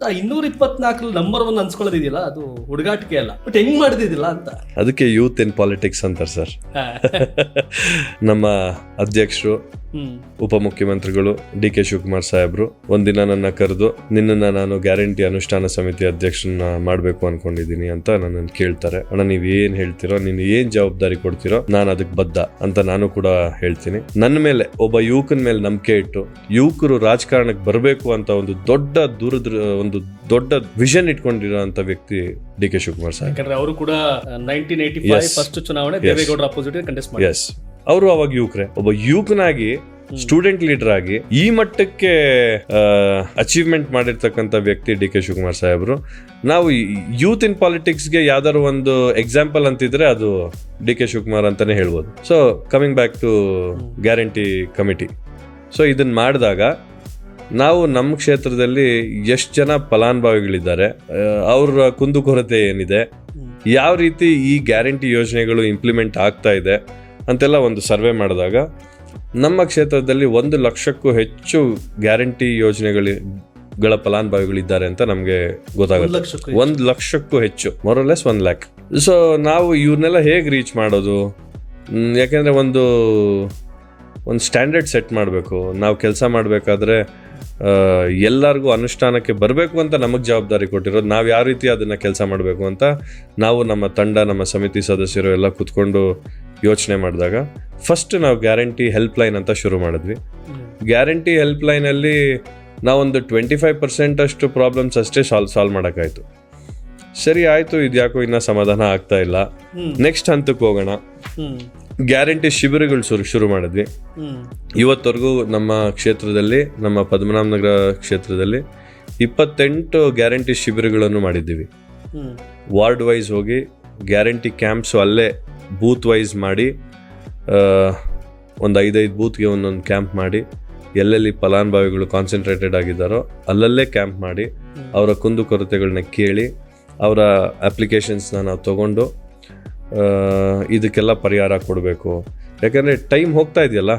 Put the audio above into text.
224 number 1 ಅನ್ಸ್ಕೊಳ್ಳೋದಿದೆಯಲ್ಲ ಅದು ಹುಡುಗಾಟಿಕೆ ಅಲ್ಲ, but ಹೆಂಗ್ ಮಾಡಿದಿಲ್ಲ ಅಂತ. ಅದಕ್ಕೆ ಯೂತ್ ಇನ್ ಪಾಲಿಟಿಕ್ಸ್ ಅಂತಾರೆ ಸರ್. ನಮ್ಮ ಅಧ್ಯಕ್ಷರು, ಉಪಮುಖ್ಯಮಂತ್ರಿಗಳು DK ಶಿವಕುಮಾರ್ ಸಾಹೇಬ್ರು ಒಂದಿನ ನನ್ನ ಕರೆದು, ನಿನ್ನನ್ನು ನಾನು ಗ್ಯಾರಂಟಿ ಅನುಷ್ಠಾನ ಸಮಿತಿ ಅಧ್ಯಕ್ಷರನ್ನ ಮಾಡಬೇಕು ಅನ್ಕೊಂಡಿದ್ದೀನಿ ಅಂತ ನನ್ನನ್ನು ಕೇಳ್ತಾರೆ. ಅಣ್ಣ ನೀವ್ ಏನ್ ಹೇಳ್ತಿರೋ, ನೀನು ಏನ್ ಜವಾಬ್ದಾರಿ ಕೊಡ್ತಿರೋ ನಾನು ಅದಕ್ಕೆ ಬದ್ಧ ಅಂತ ನಾನು ಕೂಡ ಹೇಳ್ತೀನಿ. ನನ್ನ ಮೇಲೆ, ಒಬ್ಬ ಯುವಕನ ಮೇಲೆ ನಂಬಿಕೆ ಇಟ್ಟು ಯುವಕರು ರಾಜಕಾರಣಕ್ಕೆ ಬರಬೇಕು ಅಂತ ಒಂದು ದೊಡ್ಡ ವಿಷನ್ ಇಟ್ಕೊಂಡಿರೋಂಥ ವ್ಯಕ್ತಿ DK ಶಿವಕುಮಾರ್ ಸಾಹೇಬ್. ಯಾಕಂದ್ರೆ ಅವರು ಕೂಡ 1985 ಫಸ್ಟ್ ಚುನಾವಣೆ ದೇವೇಗೌಡರ ಅಪೋಸಿಟ್ ಕಂಟೆಸ್ಟ್ ಮಾಡಿದ್ರು. ಎಸ್, ಅವರು ಅವಾಗ ಯುವಕರೇ. ಒಬ್ಬ ಯುವಕನಾಗಿ, ಸ್ಟೂಡೆಂಟ್ ಲೀಡರ್ ಆಗಿ ಈ ಮಟ್ಟಕ್ಕೆ ಅಚೀವ್ಮೆಂಟ್ ಮಾಡಿರ್ತಕ್ಕಂಥ ವ್ಯಕ್ತಿ DK ಶಿವಕುಮಾರ್ ಸಾಹೇಬ್ರು. ನಾವು ಯೂತ್ ಇನ್ ಪಾಲಿಟಿಕ್ಸ್ಗೆ ಯಾವ್ದಾದ್ರು ಒಂದು ಎಕ್ಸಾಂಪಲ್ ಅಂತಿದ್ರೆ ಅದು DK ಶಿವಕುಮಾರ್ ಅಂತಾನೆ ಹೇಳ್ಬೋದು. So coming back to guarantee committee. So ಇದನ್ನ ಮಾಡಿದಾಗ ನಾವು ನಮ್ಮ ಕ್ಷೇತ್ರದಲ್ಲಿ ಎಷ್ಟು ಜನ ಫಲಾನುಭವಿಗಳಿದ್ದಾರೆ, ಅವ್ರ ಕುಂದುಕೊರತೆ ಏನಿದೆ, ಯಾವ ರೀತಿ ಈ ಗ್ಯಾರಂಟಿ ಯೋಜನೆಗಳು ಇಂಪ್ಲಿಮೆಂಟ್ ಆಗ್ತಾ ಇದೆ ಅಂತೆಲ್ಲ ಒಂದು ಸರ್ವೆ ಮಾಡಿದಾಗ ನಮ್ಮ ಕ್ಷೇತ್ರದಲ್ಲಿ 1 ಲಕ್ಷಕ್ಕೂ ಹೆಚ್ಚು ಗ್ಯಾರಂಟಿ ಯೋಜನೆಗಳ ಫಲಾನುಭವಿಗಳಿದ್ದಾರೆ ಅಂತ ನಮಗೆ ಗೊತ್ತಾಗುತ್ತೆ. 1 ಲಕ್ಷಕ್ಕೂ ಹೆಚ್ಚು, ಮೊರಲೆಸ್ 1 ಲ್ಯಾಕ್. ಸೊ ನಾವು ಇವ್ರನ್ನೆಲ್ಲ ಹೇಗೆ ರೀಚ್ ಮಾಡೋದು? ಯಾಕೆಂದರೆ ಒಂದು ಸ್ಟ್ಯಾಂಡರ್ಡ್ ಸೆಟ್ ಮಾಡಬೇಕು. ನಾವು ಕೆಲಸ ಮಾಡಬೇಕಾದ್ರೆ ಎಲ್ಲರಿಗೂ ಅನುಷ್ಠಾನಕ್ಕೆ ಬರಬೇಕು ಅಂತ ನಮಗೆ ಜವಾಬ್ದಾರಿ ಕೊಟ್ಟಿರೋದು. ನಾವು ಯಾವ ರೀತಿ ಅದನ್ನು ಕೆಲಸ ಮಾಡಬೇಕು ಅಂತ ನಾವು, ನಮ್ಮ ತಂಡ, ನಮ್ಮ ಸಮಿತಿ ಸದಸ್ಯರು ಎಲ್ಲ ಕೂತ್ಕೊಂಡು ಯೋಚನೆ ಮಾಡಿದಾಗ ಫಸ್ಟ್ ನಾವು ಗ್ಯಾರಂಟಿ ಹೆಲ್ಪ್ಲೈನ್ ಅಂತ ಶುರು ಮಾಡಿದ್ವಿ. ಗ್ಯಾರಂಟಿ ಹೆಲ್ಪ್ಲೈನಲ್ಲಿ ನಾವೊಂದು 25% ಅಷ್ಟು ಪ್ರಾಬ್ಲಮ್ಸ್ ಅಷ್ಟೇ ಸಾಲ್ವ್ ಮಾಡೋಕ್ಕಾಯ್ತು. ಸರಿ ಆಯಿತು, ಇದ್ಯಾಕೋ ಇನ್ನೂ ಸಮಾಧಾನ ಆಗ್ತಾ ಇಲ್ಲ, ನೆಕ್ಸ್ಟ್ ಹಂತಕ್ಕೆ ಹೋಗೋಣ. ಗ್ಯಾರಂಟಿ ಶಿಬಿರಗಳು ಶುರು ಮಾಡಿದ್ವಿ. ಇವತ್ತವರೆಗೂ ನಮ್ಮ ಕ್ಷೇತ್ರದಲ್ಲಿ, ನಮ್ಮ ಪದ್ಮನಾಭನಗರ ಕ್ಷೇತ್ರದಲ್ಲಿ 28 ಗ್ಯಾರಂಟಿ ಶಿಬಿರಗಳನ್ನು ಮಾಡಿದ್ದೀವಿ. ವಾರ್ಡ್ ವೈಸ್ ಹೋಗಿ ಗ್ಯಾರಂಟಿ ಕ್ಯಾಂಪ್ಸು ಅಲ್ಲೇ ಬೂತ್ ವೈಸ್ ಮಾಡಿ, ಒಂದು 5 ಬೂತ್ಗೆ ಒಂದೊಂದು ಕ್ಯಾಂಪ್ ಮಾಡಿ, ಎಲ್ಲೆಲ್ಲಿ ಫಲಾನುಭವಿಗಳು ಕಾನ್ಸಂಟ್ರೇಟೆಡ್ ಆಗಿದ್ದಾರೋ ಅಲ್ಲಲ್ಲೇ ಕ್ಯಾಂಪ್ ಮಾಡಿ ಅವರ ಕುಂದುಕೊರತೆಗಳನ್ನ ಕೇಳಿ ಅವರ ಅಪ್ಲಿಕೇಶನ್ಸ್ನ ನಾವು ತಗೊಂಡು ಇದಕ್ಕೆಲ್ಲ ಪರಿಹಾರ ಕೊಡಬೇಕು. ಯಾಕಂದರೆ ಟೈಮ್ ಹೋಗ್ತಾ ಇದೆಯಲ್ಲ,